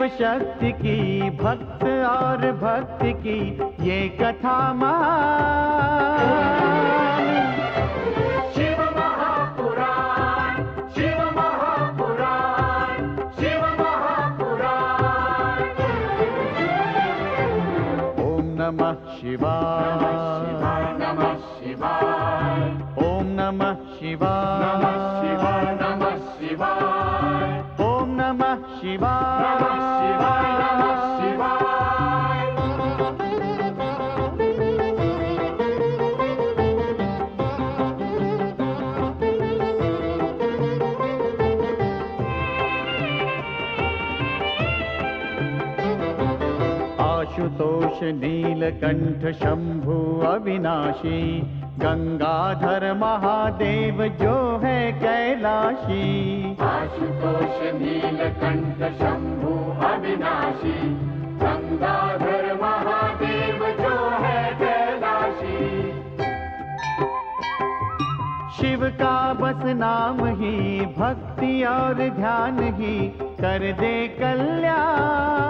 शक्ति की, भक्त और भक्ति की ये कथा महान। शिव महापुराण, शिव महापुराण, शिव महापुराण। ओम नमः शिवाय, नमः शिवाय, ओम नमः शिवाय, नमः शिवाय, नमः शिवाय, ओम नमः शिवाय, नमः शिवाय, नमः शिवाय। आशुतोष नीलकंठ शंभु अविनाशी, गंगाधर महादेव जो है कैलाशी। आशुतोष नीलकंठ शंभु अविनाशी, गंगाधर महादेव जो है कैलाशी। शिव का बस नाम ही, भक्ति और ध्यान ही कर दे कल्याण।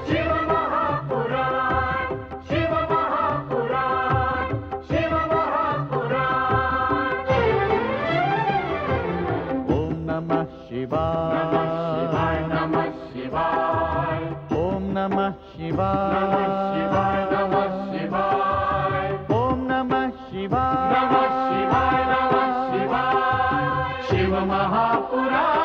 शिव महापुराण, शिव महापुराण, शिव महापुराण। ओम नमः शिवाय, नमः शिवाय, नमः शिवाय, ओम नमः शिवाय, नमः शिवाय, नमः शिवाय, ओम नमः शिवाय, नमः शिवाय, नमः शिवाय। शिव महापुराण,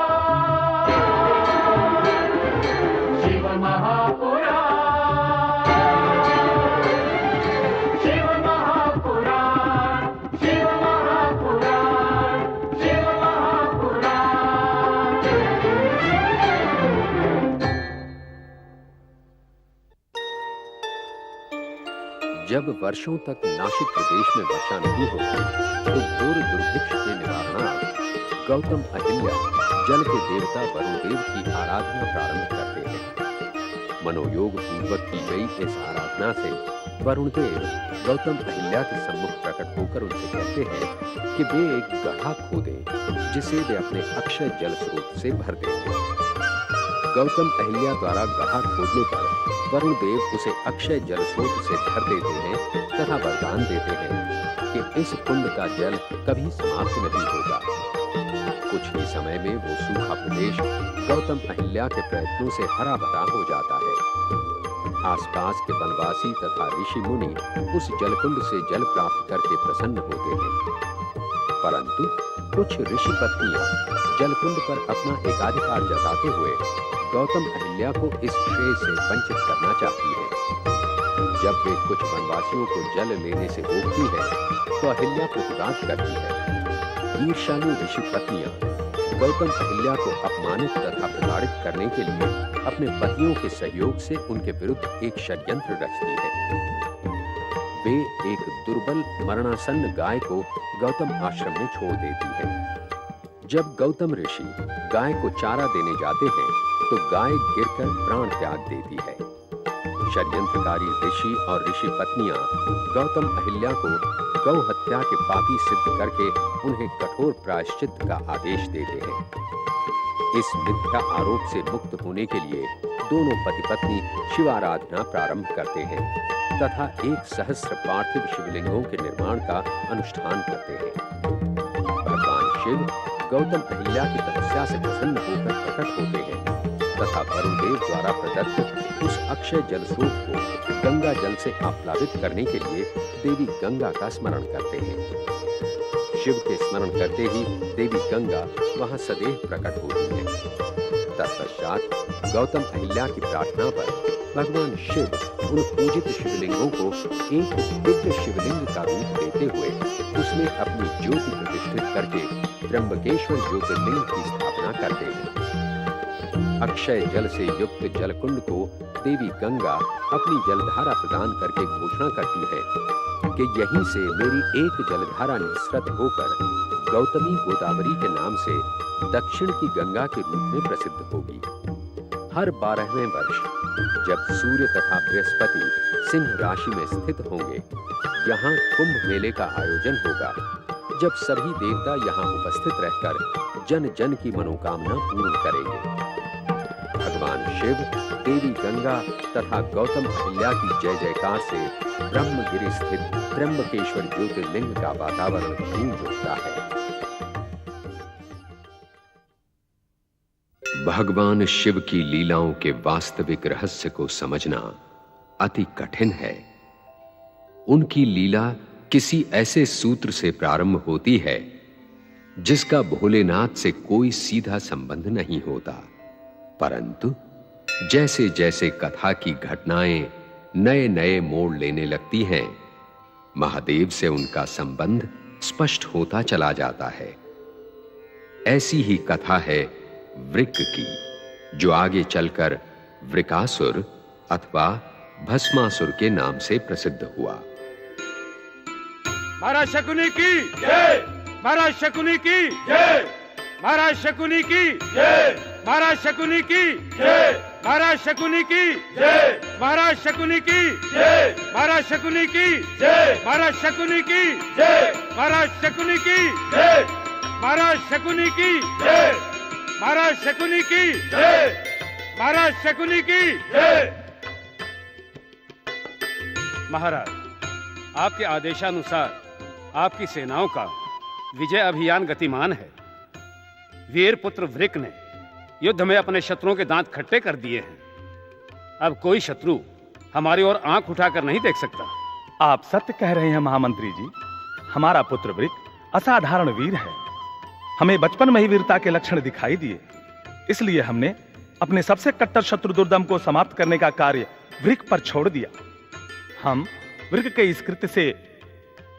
शिव महापुराण, शिव महापुराण, शिव महापुराण, शिव महापुराण। जब वर्षों तक नासिक प्रदेश में वर्षा नहीं होती तो घोर दुर्भिक्ष के निवारणार्थ गौतम अहिल्या जल के देवता वरुणदेव की आराधना प्रारंभ करते हैं। मनोयोग पूर्वक की गई इस आराधना से वरुणदेव गौतम अहिल्या के सम्मुख प्रकट होकर उनसे कहते हैं कि वे एक गड्ढा खोदें जिसे वे अपने अक्षय जल स्रोत से भर देंगे। गौतम अहिल्या द्वारा गड्ढा खोदने पर वरुणदेव उसे अक्षय जल स्रोत से भर देते हैं तथा वरदान देते हैं कि इस कुंड का जल कभी समाप्त नहीं होगा। कुछ ही समय में वो सूखा प्रदेश गौतम अहिल्या के प्रयत्नों से हरा भरा हो जाता है। आसपास के वनवासी तथा ऋषि मुनि उस जलकुंड से जल प्राप्त करके प्रसन्न होते हैं, परंतु कुछ ऋषि पत्नियां जलकुंड पर अपना एकाधिकार जताते हुए गौतम अहिल्या को इस श्रेय से वंचित करना चाहती है। जब वे कुछ वनवासियों को जल लेने से रोकती है तो अहिल्या प्रतिवाद करती है। ईर्ष्यालु ऋषि पत्नियां गौतम अहिल्या को अपमानित तथा प्रताड़ित करने के लिए अपने पतियों के सहयोग से उनके विरुद्ध एक षड्यंत्र रचती है। वे एक दुर्बल मरणासन्न गाय को गौतम आश्रम में छोड़ देती है। जब गौतम ऋषि गाय को चारा देने जाते हैं तो गाय गिरकर प्राण त्याग देती है। षड्यंत्रकारी ऋषि और ऋषि पत्नियां गौतम अहिल्या को गौ हत्या के पापी सिद्ध करके उन्हें कठोर प्रायश्चित का आदेश देते हैं। इस मिथ्या आरोप से मुक्त होने के लिए दोनों पति पत्नी शिवाराधना प्रारंभ करते हैं तथा 1,000 पार्थिव शिवलिंगों के निर्माण का अनुष्ठान करते हैं। भगवान शिव गौतम अहिल्या की तपस्या से प्रसन्न होकर प्रकट होते हैं तथा वरुणदेव द्वारा प्रदत्त उस अक्षय जल स्रोत को गंगा जल से आप्लावित करने के लिए देवी गंगा का स्मरण करते हैं। शिव के स्मरण करते ही देवी गंगा वहां सदैव प्रकट होती है। तत्पश्चात गौतम अहिल्या की प्रार्थना पर भगवान शिव उन पूजित शिवलिंगों को एक दिव्य शिवलिंग का रूप देते हुए उसमें अपनी ज्योति प्रतिष्ठित करके त्र्यंबकेश्वर ज्योतिर्लिंग की स्थापना करते हैं। अक्षय जल से युक्त जलकुंड को देवी गंगा अपनी जलधारा प्रदान करके घोषणा करती है कि यहीं से मेरी एक जलधारा निस्सृत होकर गौतमी गोदावरी के नाम से दक्षिण की गंगा के रूप में प्रसिद्ध होगी। हर 12वें वर्ष जब सूर्य तथा बृहस्पति सिंह राशि में स्थित होंगे, यहाँ कुंभ मेले का आयोजन होगा, जब सभी देवता यहाँ उपस्थित रहकर जन जन की मनोकामना पूर्ण करेंगे। भगवान शिव, देवी गंगा तथा गौतम अहिल्या की जय जयकार से ब्रह्मगिरि स्थित त्र्यंबकेश्वर ज्योतिर्लिंग का वातावरण गूंज उठता है। भगवान शिव की लीलाओं के वास्तविक रहस्य को समझना अति कठिन है। उनकी लीला किसी ऐसे सूत्र से प्रारंभ होती है जिसका भोलेनाथ से कोई सीधा संबंध नहीं होता, परंतु जैसे जैसे कथा की घटनाएं नए नए मोड़ लेने लगती हैं, महादेव से उनका संबंध स्पष्ट होता चला जाता है। ऐसी ही कथा है वृक की, जो आगे चलकर वृकासुर अथवा भस्मासुर के नाम से प्रसिद्ध हुआ। महाराज शकुनी की जय, महाराज शकुनी की जय, महाराज शकुनी की जय, महाराज शकुनी की जय, महाराज शकुनी की जय, महाराज शकुनी की जय, महाराज शकुनी की जय, महाराज शकुनी की जय, महाराज शकुनी की जय, महाराज शकुनी की जय, महाराज शकुनी की जय, महाराज शकुनी की जय। महाराज, आपके आदेशानुसार आपकी सेनाओं का विजय अभियान गतिमान है। वीर पुत्र वृक ने युद्ध में अपने शत्रुओं के दांत खट्टे कर दिए हैं। अब कोई शत्रु हमारी ओर आंख उठाकर नहीं देख सकता। आप सत्य कह रहे हैं महामंत्री जी। हमारा पुत्र वृक असाधारण वीर है। हमें बचपन में ही वीरता के लक्षण दिखाई दिए, इसलिए हमने अपने सबसे कट्टर शत्रु दुर्दम को समाप्त करने का कार्य वृक पर छोड़ दिया। हम वृक के इस कृत्य से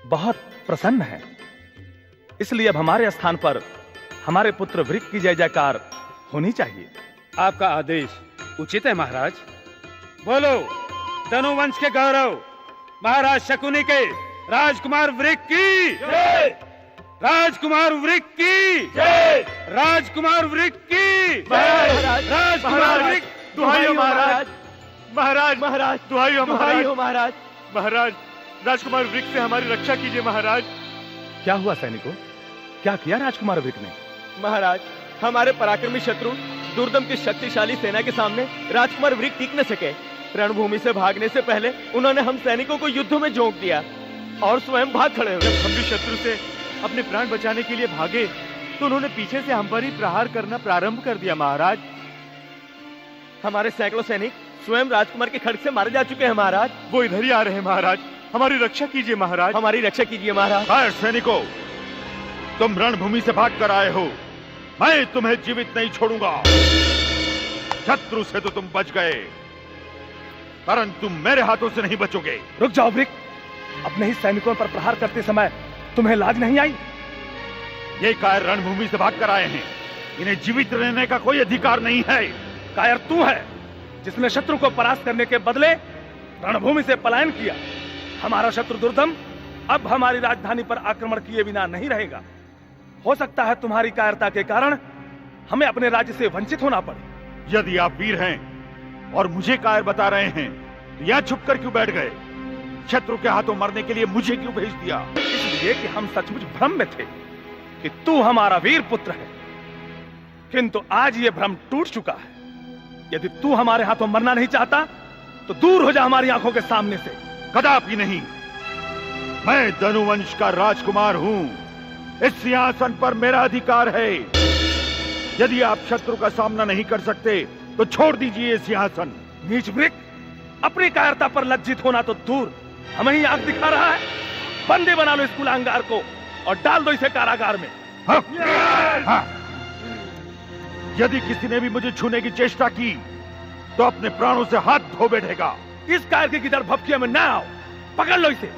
बहुत प्रसन्न हैं। इसलिए अब हमारे स्थान पर हमारे पुत्र वृक की जय जयकार होनी चाहिए। आपका आदेश उचित है महाराज। बोलो धनुवंश के गौरव महाराज शकुनी के राजकुमार वृक की जय, राजकुमार वृक की जय, राजकुमार वृक की राजकुमार वृक। दुहाई महाराज, महाराज महाराज, दुहाई महाराज, महाराज राजकुमार वृक से हमारी रक्षा कीजिए महाराज। क्या हुआ सैनिकों, क्या किया राजकुमार वृक ने? महाराज, हमारे पराक्रमी शत्रु दुर्दम की शक्तिशाली सेना के सामने राजकुमार वृक टिक न सके। रणभूमि से भागने से पहले उन्होंने हम सैनिकों को युद्ध में झोंक दिया और स्वयं भाग खड़े हुए। जब हम भी शत्रु से अपने प्राण बचाने के लिए भागे तो उन्होंने पीछे से हम पर ही प्रहार करना प्रारंभ कर दिया महाराज। हमारे सैकड़ों सैनिक स्वयं राजकुमार के खड्ग से मारे जा चुके हैं महाराज। वो इधर ही आ रहे हैं महाराज, हमारी रक्षा कीजिए महाराज। हमारी रक्षा कीजिए महाराज। हाय सैनिकों, तुम रणभूमि से भाग कर आए हो, मैं तुम्हें जीवित नहीं छोड़ूंगा। शत्रु से तो तुम बच गए, परंतु मेरे हाथों से नहीं बचोगे। रुक जाओ वृक, अपने ही सैनिकों पर प्रहार करते समय तुम्हें लाज नहीं आई? ये कायर रणभूमि से भाग कर आए हैं, इन्हें जीवित रहने का कोई अधिकार नहीं है। कायर तू है जिसने शत्रु को परास्त करने के बदले रणभूमि से पलायन किया। हमारा शत्रु दुर्दम अब हमारी राजधानी पर आक्रमण किए बिना नहीं रहेगा। हो सकता है तुम्हारी कायरता के कारण हमें अपने राज्य से वंचित होना पड़े। यदि आप वीर हैं और मुझे कायर बता रहे हैं तो यहाँ छुप कर क्यों बैठ गए? शत्रु के हाथों मरने के लिए मुझे क्यों भेज दिया? इसलिए कि हम सचमुच भ्रम में थे कि तू हमारा वीर पुत्र है, किंतु आज ये भ्रम टूट चुका है। यदि तू हमारे हाथों मरना नहीं चाहता तो दूर हो जा हमारी आंखों के सामने से। कदापि नहीं, मैं धनुवंश का राजकुमार हूं, इस सिंहासन पर मेरा अधिकार है। यदि आप शत्रु का सामना नहीं कर सकते तो छोड़ दीजिए ये सिंहासन। नीच वृक, अपनी कायरता पर लज्जित होना तो दूर, हमें ही आंख दिखा रहा है। बंदी बना लो इस कुलांगार को और डाल दो इसे कारागार में। हाँ। यदि किसी ने भी मुझे छूने की चेष्टा की तो अपने प्राणों से हाथ धो बैठेगा। इस कायर की किधर भपकिया में ना आओ, पकड़ लो इसे।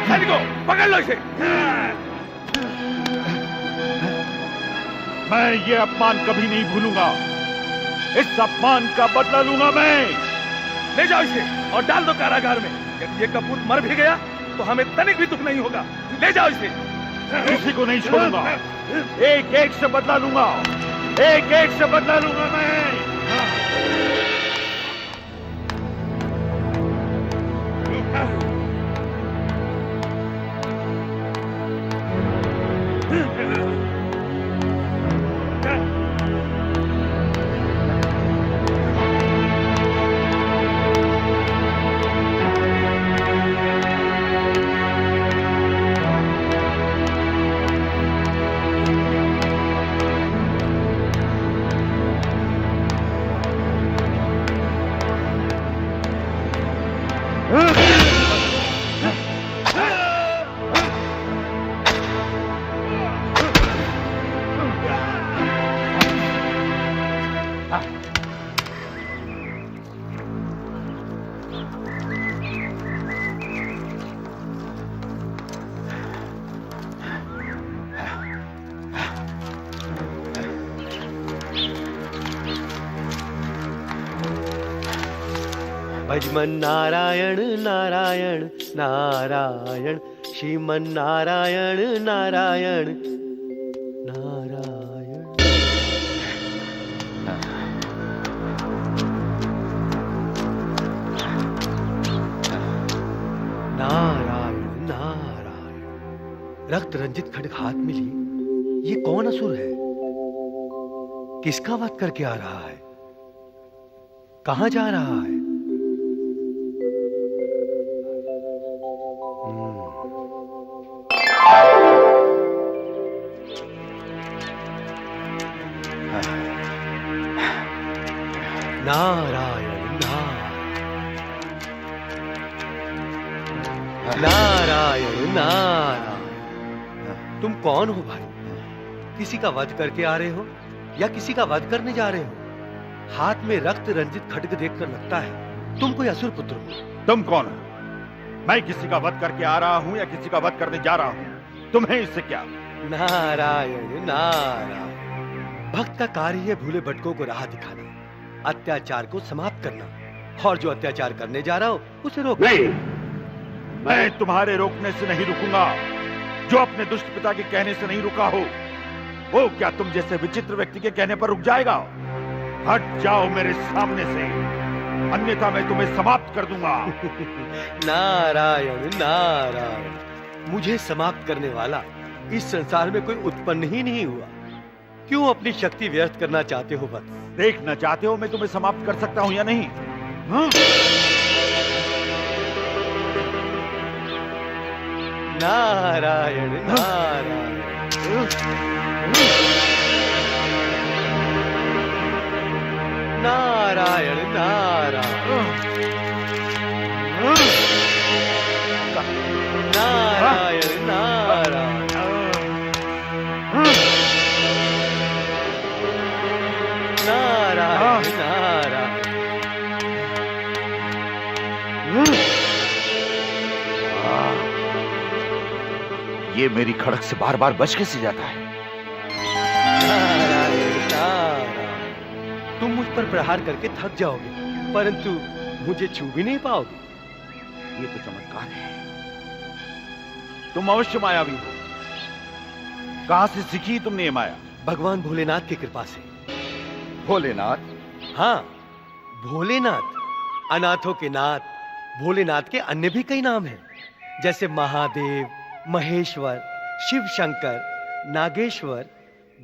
सैनिकों, पकड़ लो इसे। मैं ये अपमान कभी नहीं भूलूंगा। इस अपमान का बदला लूंगा मैं। ले जाओ इसे और डाल दो कारागार में। यदि ये कपूत मर भी गया तो हमें तनिक भी दुख नहीं होगा। ले जाओ इसे। किसी को नहीं छोड़ूंगा। एक एक से बदला लूंगा। एक एक से बदला लूंगा मैं। भजमन नारायण नारायण नारायण श्रीमन नारायण नारायण नारायण। नारायण नारायण। रक्त रंजित खड्ग हाथ में ली ये कौन असुर है? किसका वध करके आ रहा है? कहां जा रहा है? नारायण नारायण नारायण। तुम कौन हो भाई? किसी का वध करके आ रहे हो या किसी का वध करने जा रहे हो? हाथ में रक्त रंजित खड्ग देखकर लगता है तुम कोई असुर पुत्र हो। तुम कौन हो? मैं किसी का वध करके आ रहा हूं या किसी का वध करने जा रहा हूं? तुम्हें इससे क्या? नारायण नारायण। भक्त का कार्य है भूले भटकों को राह दिखाना, अत्याचार को समाप्त करना, और जो अत्याचार करने जा रहा हो उसे रोक। नहीं, मैं तुम्हारे रोकने से नहीं रुकूंगा। जो अपने दुष्ट पिता के कहने से नहीं रुका हो वो क्या तुम जैसे विचित्र व्यक्ति के कहने पर रुक जाएगा? हट जाओ मेरे सामने से, अन्यथा मैं तुम्हें समाप्त कर दूंगा। नारायण नारायण। मुझे समाप्त करने वाला इस संसार में कोई उत्पन्न ही नहीं हुआ। क्यों अपनी शक्ति व्यर्थ करना चाहते हो? बस देखना चाहते हो मैं तुम्हें समाप्त कर सकता हूं या नहीं? नारायण नारायण। नारायण नारायण। नारायण नारायण। नारायण नारायण। ये मेरी खड़क से बार बार बच कैसे जाता है? नारायण नारायण। तुम मुझ पर प्रहार करके थक जाओगे परंतु मुझे छू भी नहीं पाओगे। ये तो चमत्कार है। तुम अवश्य मायावी हो। कहां से सीखी तुमने ये माया? भगवान भोलेनाथ की कृपा से। भोलेनाथ? हाँ, भोलेनाथ, अनाथों के नाथ। भोलेनाथ के अन्य भी कई नाम हैं, जैसे महादेव, महेश्वर, शिव शंकर, नागेश्वर,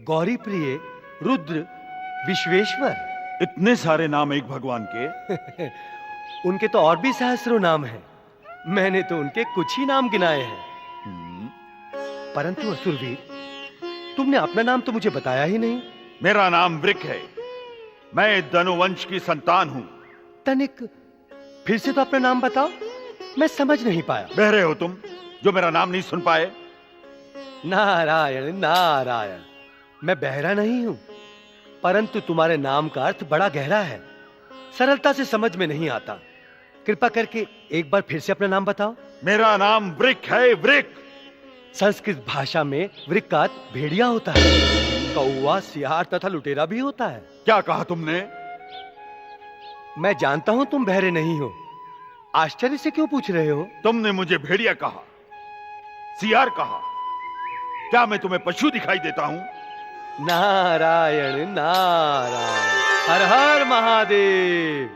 गौरी प्रिय, रुद्र, विश्वेश्वर। इतने सारे नाम एक भगवान के? उनके तो और भी सहस्रों नाम हैं। मैंने तो उनके कुछ ही नाम गिनाए हैं। परंतु असुरवीर, तुमने अपना नाम तो मुझे बताया ही नहीं। मेरा नाम वृक है। मैं धनुवंश की संतान हूं। तनिक फिर से तो अपना नाम बताओ, मैं समझ नहीं पाया। बहरे हो तुम जो मेरा नाम नहीं सुन पाए? नारायण नारायण, मैं बहरा नहीं हूं, परंतु तुम्हारे नाम का अर्थ बड़ा गहरा है, सरलता से समझ में नहीं आता। कृपा करके एक बार फिर से अपना नाम बताओ। मेरा नाम वृक है, वृक। संस्कृत भाषा में वृक का अर्थ भेड़िया होता है, कौवा, सियार तथा लुटेरा भी होता है। क्या कहा तुमने? मैं जानता हूं तुम बहरे नहीं हो, आश्चर्य से क्यों पूछ रहे हो? तुमने मुझे भेड़िया कहा, सियार कहा। क्या मैं तुम्हें पशु दिखाई देता हूं? नारायण नारायण, हर हर महादेव,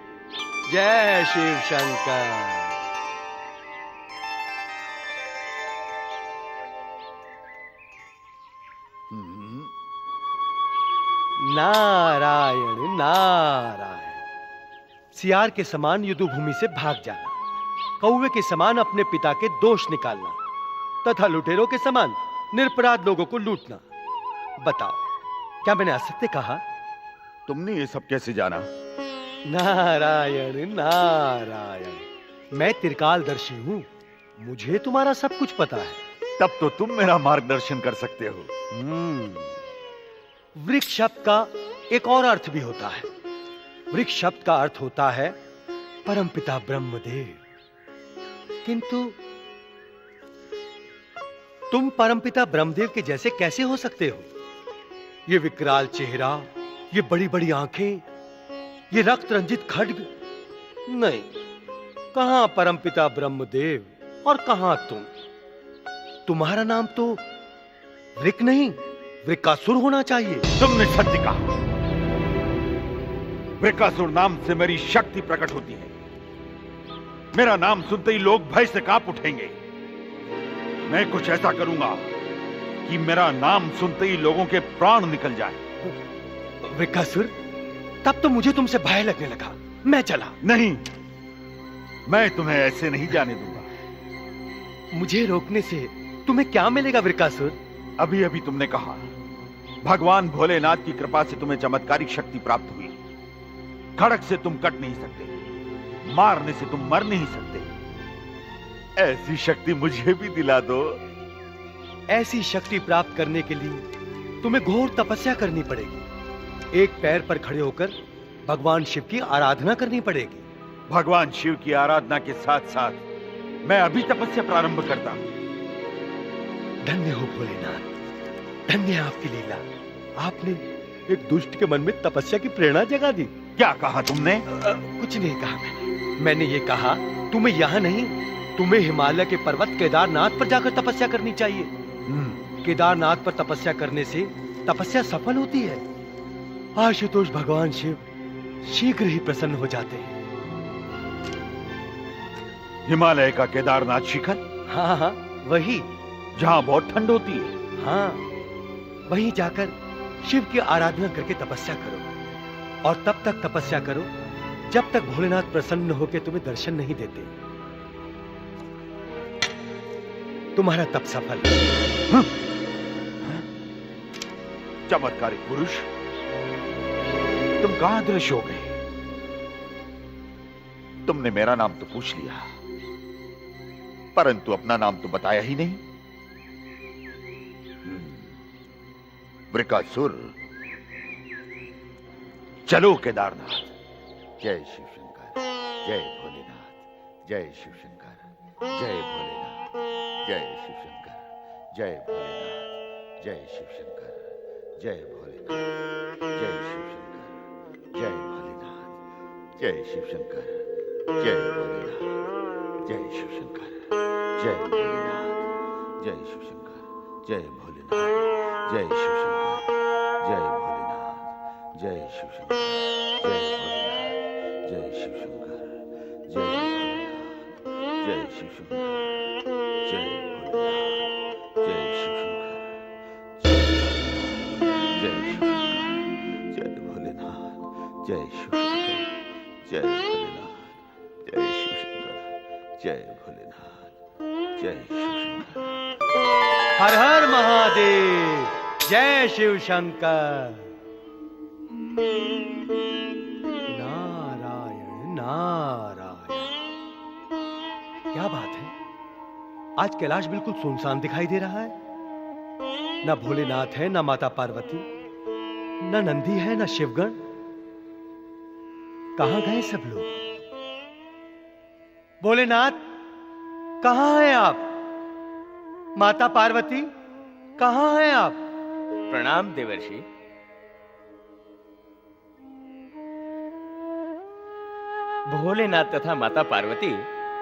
जय शिव शंकर। नारायण नारायण, सियार के समान युद्धभूमि से भाग जाना, कौवे के समान अपने पिता के दोष निकालना, तथा लुटेरों के समान निरपराध लोगों को लूटना। बताओ, क्या मैंने असत्य कहा? तुमने ये सब कैसे जाना? नारायण नारायण, मैं त्रिकालदर्शी हूं, मुझे तुम्हारा सब कुछ पता है। तब तो तुम मेरा मार्गदर्शन कर सकते हो। वृक्ष शब्द का एक और अर्थ भी होता है। वृक्ष शब्द का अर्थ होता है परमपिता ब्रह्मदेव। किंतु तुम परमपिता ब्रह्मदेव के जैसे कैसे हो सकते हो? ये विकराल चेहरा, ये बड़ी बड़ी आंखें, ये रक्त रंजित खड्ग। नहीं, कहां परमपिता ब्रह्मदेव और कहां तुम? तुम्हारा नाम तो वृक नहीं, वृकासुर होना चाहिए। तुमने सत्य कहा। वृकासुर नाम से मेरी शक्ति प्रकट होती है। मेरा नाम सुनते ही लोग भय से कांप उठेंगे। मैं कुछ ऐसा करूंगा कि मेरा नाम सुनते ही लोगों के प्राण निकल जाए। वृकासुर, तब तो मुझे तुमसे भय लगने लगा। मैं चला। नहीं, मैं तुम्हें ऐसे नहीं जाने दूंगा। मुझे रोकने से तुम्हें क्या मिलेगा वृकासुर? अभी अभी तुमने कहा भगवान भोलेनाथ की कृपा से तुम्हें चमत्कारिक शक्ति प्राप्त हुई। खड़क से तुम कट नहीं सकते, मारने से तुम मर नहीं सकते। ऐसी शक्ति मुझे भी दिला दो। ऐसी शक्ति प्राप्त करने के लिए तुम्हें घोर तपस्या करनी पड़ेगी। एक पैर पर खड़े होकर भगवान शिव की आराधना करनी पड़ेगी। भगवान शिव की आराधना के साथ साथ मैं अभी तपस्या प्रारंभ करता हूं। धन्य हो भोलेनाथ, धन्य है आपकी लीला। आपने एक दुष्ट के मन में तपस्या की प्रेरणा जगा दी। क्या कहा तुमने? कुछ नहीं कहा मैंने ये कहा तुम्हें यहाँ नहीं, तुम्हें हिमालय के पर्वत केदारनाथ पर जाकर तपस्या करनी चाहिए। केदारनाथ पर तपस्या करने से तपस्या सफल होती है। आशुतोष भगवान शिव शीघ्र ही प्रसन्न हो जाते हैं। हिमालय का केदारनाथ शिखर? हाँ हाँ, वही, जहां बहुत ठंड होती है। हाँ, वहीं जाकर शिव की आराधना करके तपस्या करो, और तब तक तपस्या करो जब तक भोलेनाथ प्रसन्न होकर तुम्हें दर्शन नहीं देते। तुम्हारा तप सफल। चमत्कारिक पुरुष, तुम कहां दृश्य हो गए? तुमने मेरा नाम तो पूछ लिया, परंतु अपना नाम तो बताया ही नहीं। वृकासुर, चलो केदारनाथ। जय शिव शंकर, जय भोलेनाथ, जय शिव शंकर, जय भोलेनाथ, जय शिव शंकर, जय भोलेनाथ, जय शिव शंकर, जय भोलेनाथ, जय शिव शंकर, जय भोलेनाथ, जय शिव शंकर, जय भोलेनाथ, जय शिव शंकर, जय भोलेनाथ, जय शिव शंकर, जय भोलेनाथ, जय शिव शंकर, जय भोलेनाथ, जय शिव शंकर, जय भोलेनाथ, जय शिव शंकर, जय भोलेनाथ, जय शिव शंकर, जय शिव शंकर, जय भोलेनाथ, जय शिव शंकर, जय भोलेनाथ, जय शिव शंकर, जय भोलेनाथ, जय शिव शंकर। हर हर महादेव, जय शिव शंकर। नारायण नारायण। क्या बात है, आज कैलाश बिल्कुल सुनसान दिखाई दे रहा है। न भोलेनाथ है, न माता पार्वती, न नंदी है, न शिवगण। कहां गए सब लोग? भोलेनाथ कहां हैं आप? माता पार्वती कहां हैं आप? प्रणाम देवर्षि। भोलेनाथ तथा माता पार्वती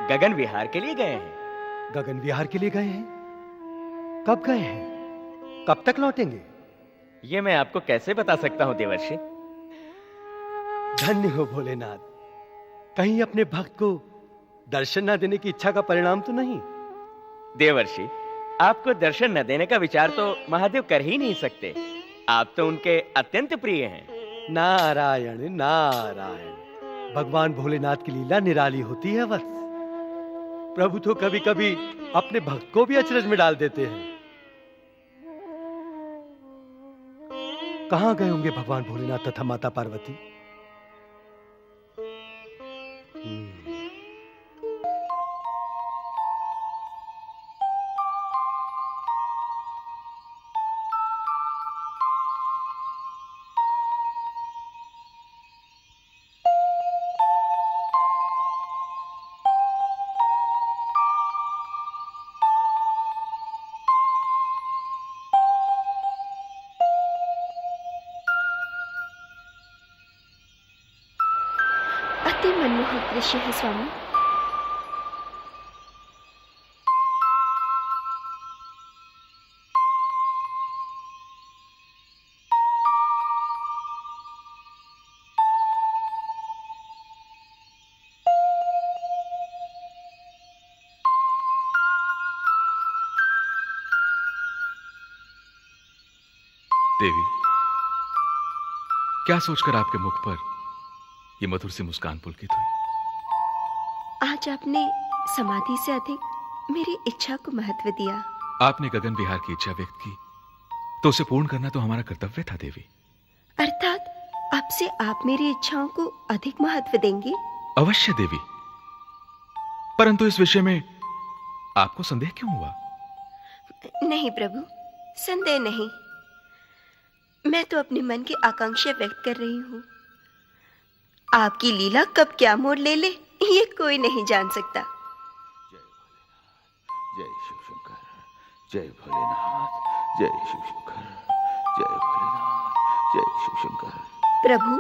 गगन विहार के लिए गए हैं। गगन विहार के लिए गए हैं? कब गए हैं? कब तक लौटेंगे? ये मैं आपको कैसे बता सकता हूं देवर्षि। धन्य हो भोलेनाथ। कहीं अपने भक्त को दर्शन न देने की इच्छा का परिणाम तो नहीं? देवर्षि, आपको दर्शन न देने का विचार तो महादेव कर ही नहीं सकते। आप तो उनके अत्यंत प्रिय हैं। नारायण नारायण। भगवान भोलेनाथ की लीला निराली होती है वत्स। प्रभु तो कभी कभी अपने भक्त को भी अचरज में डाल देते हैं। कहां गए होंगे भगवान भोलेनाथ तथा माता पार्वती? अति मनमोहक दृश्य है स्वामी। देवी, क्या सोचकर आपके मुख पर ये मधुर सी मुस्कान पुलकित हुई? आज आपने समाधि से अधिक मेरी इच्छा को महत्व दिया। आपने गगन विहार की इच्छा व्यक्त की तो उसे पूर्ण करना तो हमारा कर्तव्य था देवी। अर्थात अब से आप मेरी इच्छाओं को अधिक महत्व देंगे? अवश्य देवी, परंतु इस विषय में आपको संदेह क्यों हुआ? नहीं प्रभु, संदेह नहीं। मैं तो अपने मन की आकांक्षा व्यक्त कर रही हूँ। आपकी लीला कब क्या मोड़ ले ये कोई नहीं जान सकता। जय शिव शंकर, जय भोलेनाथ, जय शिव शंकर, जय भोलेनाथ, जय शिव शंकर। प्रभु,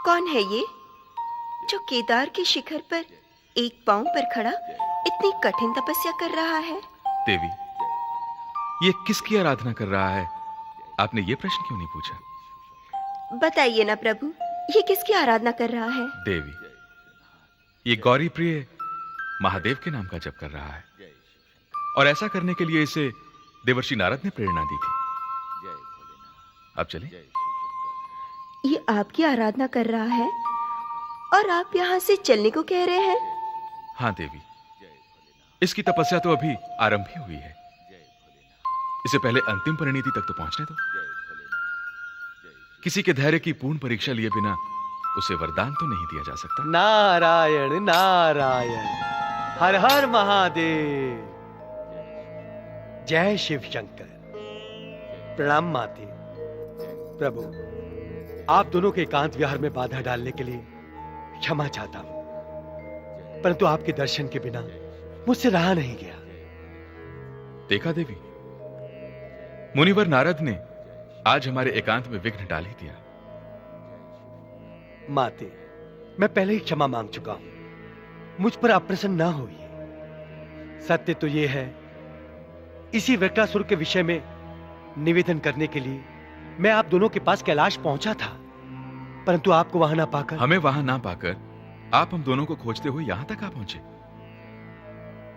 कौन है ये जो केदार के शिखर पर एक पांव पर खड़ा इतनी कठिन तपस्या कर रहा है? देवी, ये किसकी आराधना कर रहा है, आपने ये प्रश्न क्यों नहीं पूछा? बताइए ना प्रभु, ये किसकी आराधना कर रहा है? देवी, ये गौरी प्रिय महादेव के नाम का जप कर रहा है, और ऐसा करने के लिए इसे देवर्षि नारद ने प्रेरणा दी थी। अब चले। ये आपकी आराधना कर रहा है और आप यहाँ से चलने को कह रहे हैं? हाँ देवी, इसकी तपस्या तो अभी आरंभ ही हुई है। इसे पहले अंतिम परिणति तक तो पहुंचने दो। किसी के धैर्य की पूर्ण परीक्षा लिए बिना उसे वरदान तो नहीं दिया जा सकता। नारायण नारायण। हर हर महादेव। जय शिव शंकर। प्रणाम माते। प्रभु, आप दोनों के एकांत विहार में बाधा डालने के लिए क्षमा चाहता हूं, परंतु आपके दर्शन के बिना मुझसे रहा नहीं गया। देखा देवी, मुनिवर नारद ने आज हमारे एकांत में विघ्न डाल ही दिया। माते, मैं पहले ही क्षमा मांग चुका हूं, मुझ पर आप प्रसन्न ना होइए। सत्य तो यह है, इसी वृत्रासुर के विषय में निवेदन करने के लिए मैं आप दोनों के पास कैलाश पहुंचा था, परंतु आपको वहां ना पाकर हमें वहां ना पाकर आप हम दोनों को खोजते हुए यहां तक आ पहुंचे।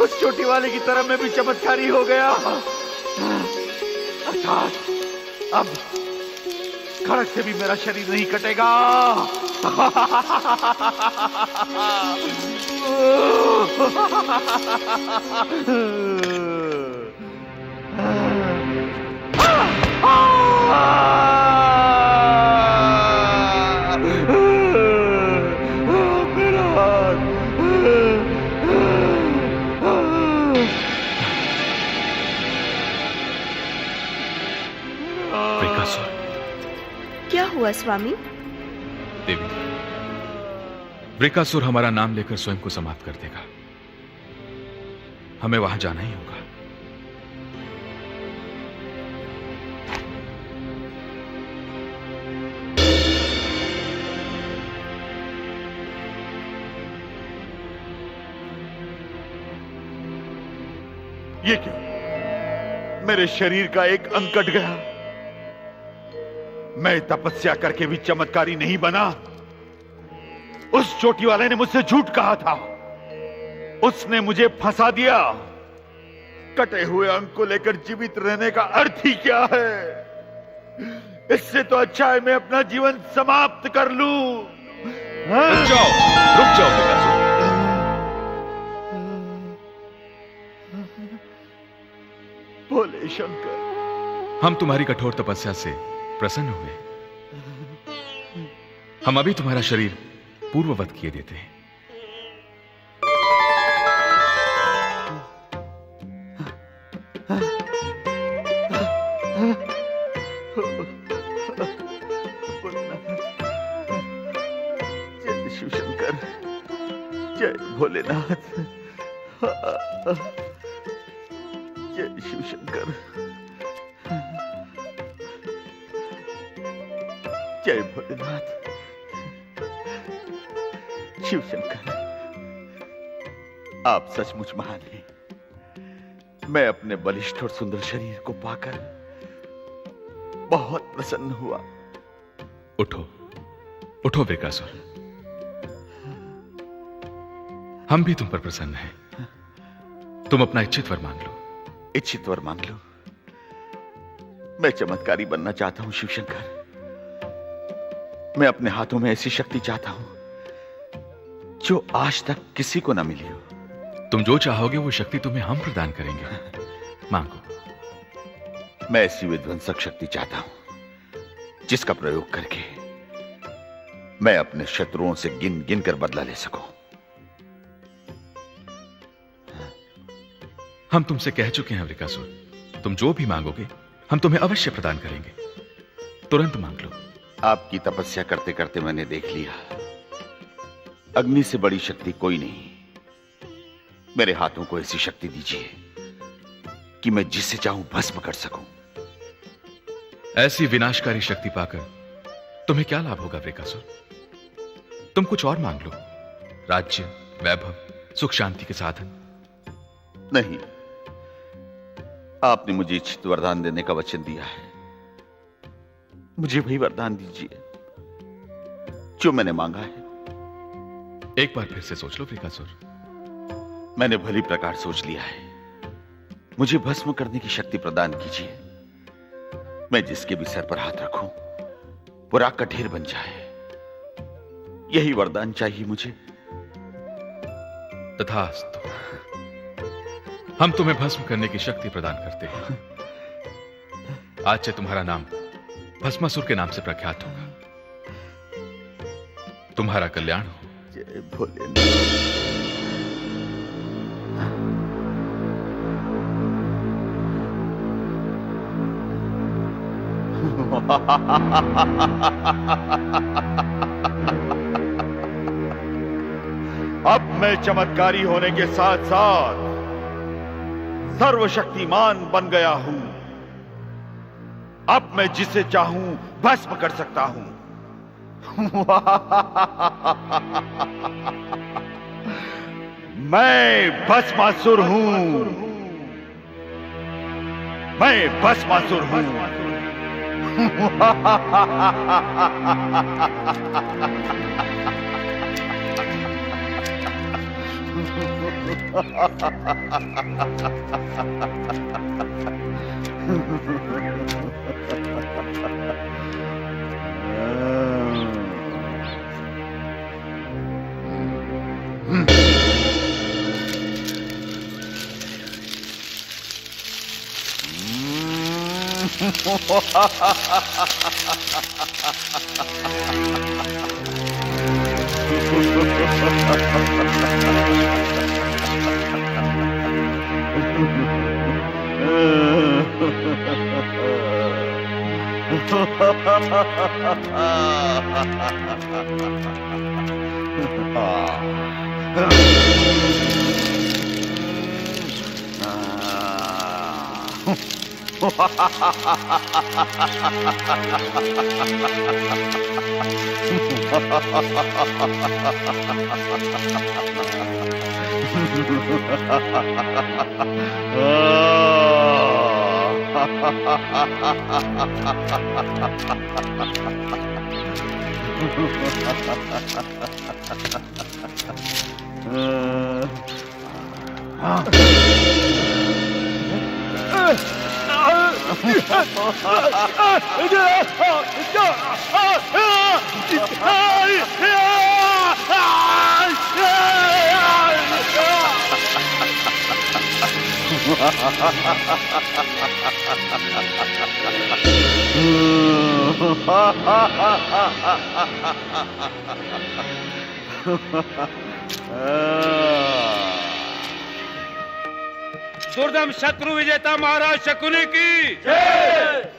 उस चोटी वाले की तरह मैं भी चमत्कारी हो गया। अर्थात अब खड़क से भी मेरा शरीर नहीं कटेगा। क्या हुआ स्वामी? देवी, वृकासुर हमारा नाम लेकर स्वयं को समाप्त कर देगा। हमें वहां जाना ही होगा। ये क्या? मेरे शरीर का एक अंग कट गया। मैं तपस्या करके भी चमत्कारी नहीं बना। उस चोटी वाले ने मुझसे झूठ कहा था। उसने मुझे फंसा दिया। कटे हुए अंग को लेकर जीवित रहने का अर्थ ही क्या है? इससे तो अच्छा है मैं अपना जीवन समाप्त कर लूं। रुक जाओ वृकासुर। भोले शंकर, हम तुम्हारी कठोर तपस्या से प्रसन्न हुए। हम अभी तुम्हारा शरीर पूर्ववत किए देते हैं। जय शिव शंकर, जय भोलेनाथ, जय शिव शंकर, जय भोलेनाथ। शिव शंकर, आप सचमुच महान हैं। मैं अपने बलिष्ठ और सुंदर शरीर को पाकर बहुत प्रसन्न हुआ। उठो उठो वृकासुर, हम भी तुम पर प्रसन्न हैं। तुम अपना इच्छित वर मांग लो। इच्छित वर मांग लो। मैं चमत्कारी बनना चाहता हूं शिव शंकर। मैं अपने हाथों में ऐसी शक्ति चाहता हूं जो आज तक किसी को ना मिली हो। तुम जो चाहोगे वो शक्ति तुम्हें हम प्रदान करेंगे। मांगो। मैं ऐसी विध्वंसक शक्ति चाहता हूं जिसका प्रयोग करके मैं अपने शत्रुओं से गिन गिन कर बदला ले सकूं। हम तुमसे कह चुके हैं वृकासुर, तुम जो भी मांगोगे हम तुम्हें अवश्य प्रदान करेंगे। तुरंत मांग लो। आपकी तपस्या करते करते मैंने देख लिया, अग्नि से बड़ी शक्ति कोई नहीं। मेरे हाथों को ऐसी शक्ति दीजिए कि मैं जिसे चाहूं भस्म कर सकूं। ऐसी विनाशकारी शक्ति पाकर तुम्हें क्या लाभ होगा वृकासुर? तुम कुछ और मांग लो। राज्य, वैभव, सुख शांति के साधन। नहीं, आपने मुझे इच्छित वरदान देने का वचन दिया है। मुझे वही वरदान दीजिए जो मैंने मांगा है। एक बार फिर से सोच लो वृकासुर। मैंने भली प्रकार सोच लिया है। मुझे भस्म करने की शक्ति प्रदान कीजिए। मैं जिसके भी सर पर हाथ रखूं वो राख का ढेर बन जाए। यही वरदान चाहिए मुझे। तथास्तु। हम तुम्हें भस्म करने की शक्ति प्रदान करते हैं। आज से तुम्हारा नाम भस्मासुर के नाम से प्रख्यात होगा। तुम्हारा कल्याण हो। जय भोलेनाथ। अब मैं चमत्कारी होने के साथ साथ सर्वशक्तिमान बन गया हूं। अब मैं जिसे चाहूं भस्म कर सकता हूं। मैं भस्मासुर हूं। मैं भस्मासुर हूं। दुर्दम शत्रु विजेता महाराज शकुनी की जय।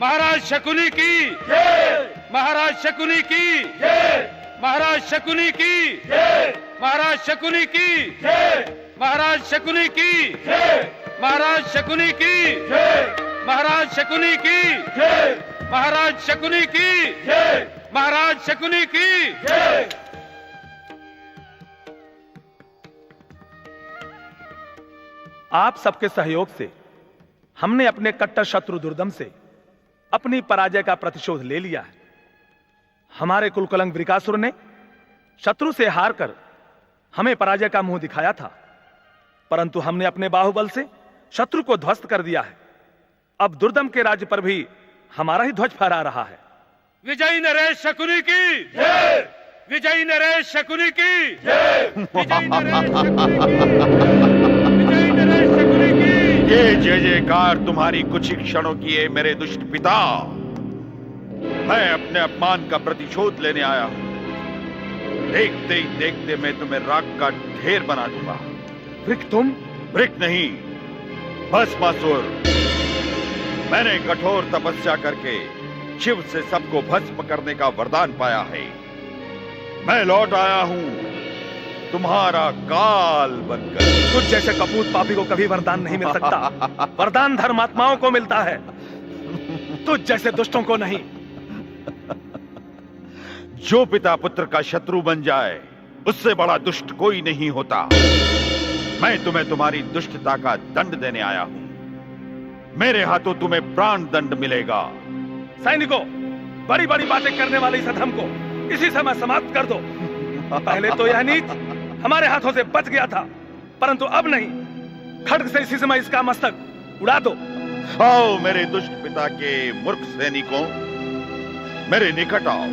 महाराज शकुनी की जय। महाराज शकुनी की जय। महाराज शकुनी की जय। महाराज शकुनी की जय। महाराज शकुनी की जय। महाराज शकुनी की जय। महाराज शकुनी की जय। महाराज शकुनी की जय। महाराज शकुनी की जय। आप सबके सहयोग से हमने अपने कट्टर शत्रु दुर्दम से अपनी पराजय का प्रतिशोध ले लिया है। हमारे कुलकलंक वृकासुर ने शत्रु से हार कर हमें पराजय का मुंह दिखाया था, परंतु हमने अपने बाहुबल से शत्रु को ध्वस्त कर दिया है। अब दुर्दम के राज्य पर भी हमारा ही ध्वज फहरा रहा है। विजयी नरेश शकुनी की जय। विजयी नरेश शकुनी की जय। विजयी नरेश शकुनी की। ये जय जयकार तुम्हारी कुछ ही क्षणों की है मेरे दुष्ट पिता। मैं अपने अपमान का प्रतिशोध लेने आया हूं। देखते ही देखते मैं तुम्हें राख का ढेर बना दूंगा। वृक तुम? वृक नहीं, भस्मासुर। मैंने कठोर तपस्या करके शिव से सबको भस्म करने का वरदान पाया है। मैं लौट आया हूं तुम्हारा काल बनकर। तुझ जैसे कपूत पापी को कभी वरदान नहीं मिल सकता। वरदान धर्मात्माओं को मिलता है, तुझ जैसे दुष्टों को नहीं। जो पिता पुत्र का शत्रु बन जाए उससे बड़ा दुष्ट कोई नहीं होता। मैं तुम्हें तुम्हारी दुष्टता का दंड देने आया हूं। मेरे हाथों तुम्हें प्राण दंड मिलेगा। सैनिकों, बड़ी बड़ी बातें करने वाले इस अधम को इसी समय समाप्त कर दो। पहले तो यह नीच हमारे हाथों से बच गया था, परंतु अब नहीं। खड्ग से इसी समय इसका मस्तक उड़ा दो। आओ मेरे दुष्ट पिता के मूर्ख सैनिकों, मेरे निकट आओ।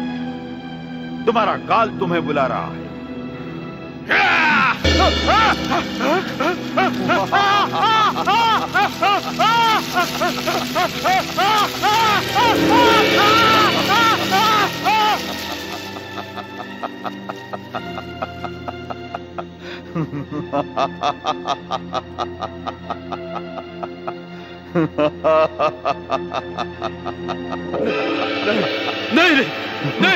तुम्हारा काल तुम्हें बुला रहा है। नहीं नहीं नहीं,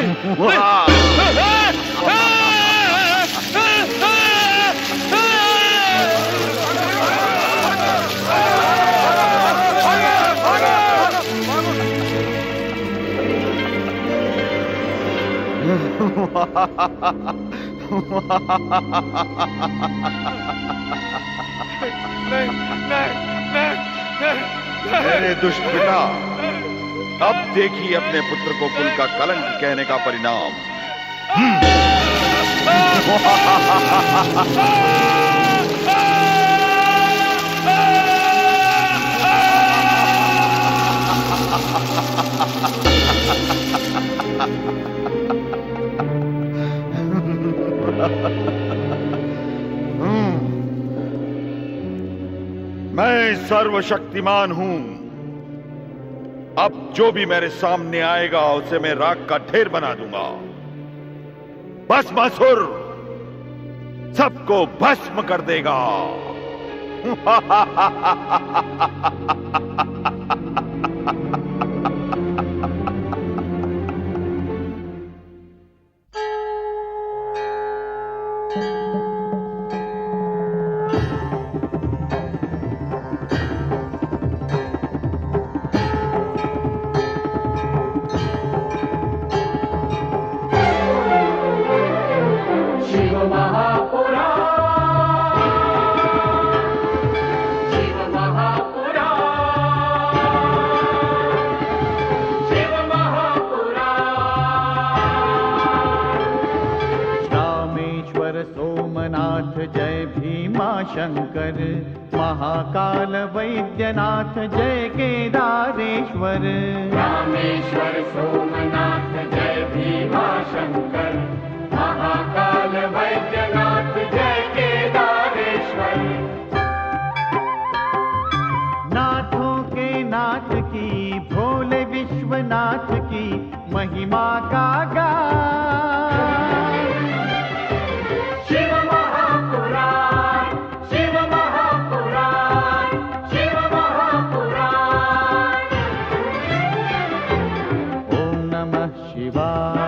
मेरे दुष्ट पिता, अब देखिए अपने पुत्र को कुल का कलंक कहने का परिणाम। मैं सर्वशक्तिमान हूं। अब जो भी मेरे सामने आएगा उसे मैं राख का ढेर बना दूंगा। भस्मासुर सबको भस्म कर देगा। शिव महापुराण, शिव महापुराण, शिव महापुराण। रामेश्वर सोमनाथ जय भीमा शंकर, महाकाल वैद्यनाथ जय केदारेश्वर। रामेश्वर सोमनाथ जय भीमा शंकर, महाकाल वैद्यनाथ जय केदारेश्वर। नाथों के नाथ की, भोले विश्वनाथ की महिमा का गान। शिव महापुराण, शिव महापुराण, शिव महापुराण। ओम नमः शिवाय।